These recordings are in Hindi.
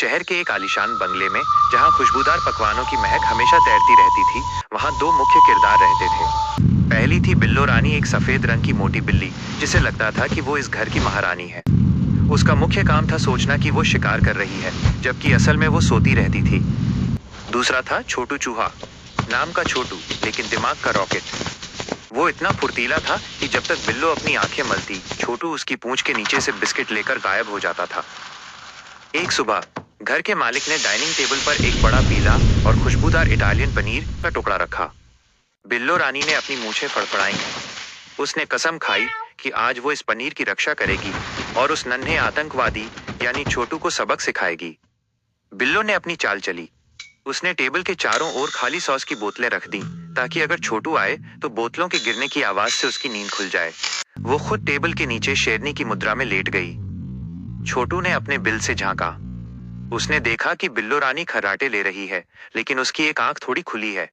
शहर के एक आलीशान बंगले में, जहां खुशबूदार पकवानों की महक हमेशा तैरती रहती थी, वहां दो मुख्य किरदार रहते थे। पहली थी बिल्लो रानी, एक सफेद रंग की मोटी बिल्ली जिसे लगता था कि वो इस घर की महारानी है। उसका मुख्य काम था सोचना कि वो शिकार कर रही है, जबकि असल में वो सोती रहती थी। दूसरा था छोटू चूहा, नाम का छोटू लेकिन दिमाग का रॉकेट। वो इतना फुर्तीला था कि जब तक बिल्लो अपनी आंखें मलती, छोटू उसकी पूंछ के नीचे से बिस्किट लेकर गायब हो जाता था। एक सुबह घर के मालिक ने डाइनिंग टेबल पर एक बड़ा पीला और खुशबूदार इटालियन पनीर का टुकड़ा रखा। बिल्लो रानी ने अपनी मूछें फड़फड़ाई। उसने कसम खाई कि आज वो इस पनीर की रक्षा करेगी और उस नन्हे आतंकवादी यानी छोटू को सबक सिखाएगी। बिल्लो ने अपनी चाल चली। उसने टेबल के चारों ओर खाली सॉस की बोतलें रख दी, ताकि अगर छोटू आए तो बोतलों के गिरने की आवाज से उसकी नींद खुल जाए। वो खुद टेबल के नीचे शेरनी की मुद्रा में लेट गई। छोटू ने अपने बिल से झांका। उसने देखा कि बिल्लो रानी खर्राटे ले रही है, लेकिन उसकी एक आंख थोड़ी खुली है।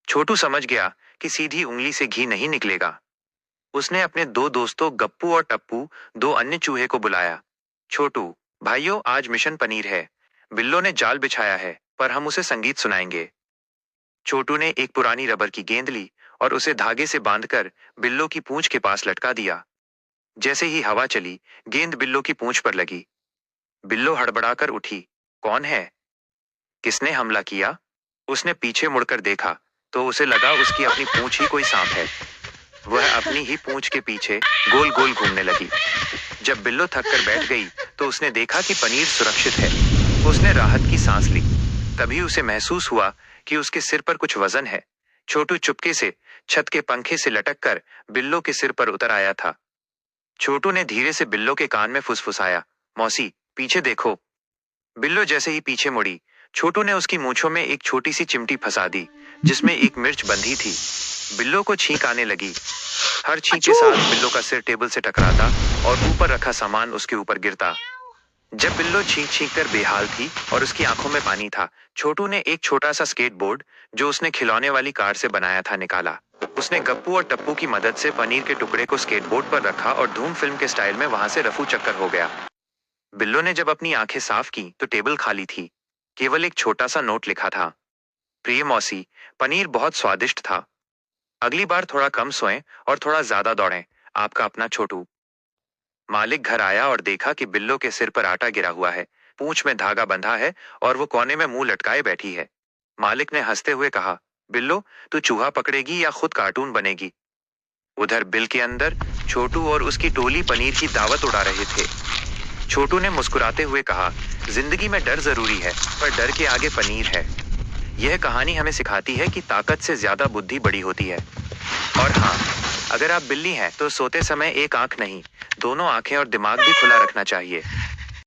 छोटू समझ गया कि सीधी उंगली से घी नहीं निकलेगा। उसने अपने दो दोस्तों गप्पू और टप्पू, दो अन्य चूहे को बुलाया। छोटू, भाइयों, आज मिशन पनीर है। बिल्लो ने जाल बिछाया है, पर हम उसे संगीत सुनाएंगे। छोटू ने एक पुरानी रबर की गेंद ली और उसे धागे से बांधकर बिल्लो की पूंछ के पास लटका दिया। जैसे ही हवा चली, गेंद बिल्लो की पूंछ पर लगी। बिल्लो हड़बड़ाकर उठी। कौन है? किसने हमला किया? उसने पीछे मुड़कर देखा तो उसे लगा उसकी अपनी पूंछ ही कोई सांप है। वह अपनी ही पूंछ के पीछे गोल गोल घूमने लगी। जब बिल्लो थक कर बैठ गई तो उसने देखा कि पनीर सुरक्षित है। उसने राहत की सांस ली। तभी उसे महसूस हुआ कि उसके सिर पर कुछ वजन है। छोटू चुपके से छत के पंखे से लटक कर बिल्लो के सिर पर उतर आया था। छोटू ने धीरे से बिल्लो के कान में फुसफुसाया, मौसी, पीछे देखो। बिल्लो जैसे ही पीछे मुड़ी, छोटू ने उसकी मूंछों में एक छोटी सी चिमटी फंसा दी, जिसमें एक मिर्च बंधी थी। बिल्लो को छींक आने लगी। हर छींक के साथ बिल्लो का सिर टेबल से टकराता और ऊपर रखा सामान उसके ऊपर गिरता। जब बिल्लो छींक छींक कर बेहाल थी और उसकी आंखों में पानी था, छोटू ने एक छोटा सा स्केटबोर्ड, जो उसने खिलौने वाली कार से बनाया था, निकाला। उसने गप्पू और टप्पू की मदद से पनीर के टुकड़े को स्केटबोर्ड पर रखा और धूम फिल्म के स्टाइल में वहां से रफू चक्कर हो गया। बिल्लो ने जब अपनी आंखें साफ की तो टेबल खाली थी। केवल एक छोटा सा नोट लिखा था, प्रिय मौसी, पनीर बहुत स्वादिष्ट था। अगली बार थोड़ा कम सोएं और थोड़ा ज्यादा दौड़ें। आपका अपना छोटू। मालिक घर आया और देखा कि बिल्लो के सिर पर आटा गिरा हुआ है, पूंछ में धागा बंधा है और वो कोने में मुंह लटकाए बैठी है। मालिक ने हंसते हुए कहा, बिल्लो, तू चूहा पकड़ेगी या खुद कार्टून बनेगी? उधर बिल के अंदर छोटू और उसकी टोली पनीर की दावत उड़ा रहे थे। छोटू ने मुस्कुराते हुए कहा, जिंदगी में डर जरूरी है, पर डर के आगे पनीर है। यह कहानी हमें सिखाती है कि ताकत से ज्यादा बुद्धि बड़ी होती है। और हाँ, अगर आप बिल्ली हैं तो सोते समय एक आंख नहीं, दोनों आंखें और दिमाग भी खुला रखना चाहिए।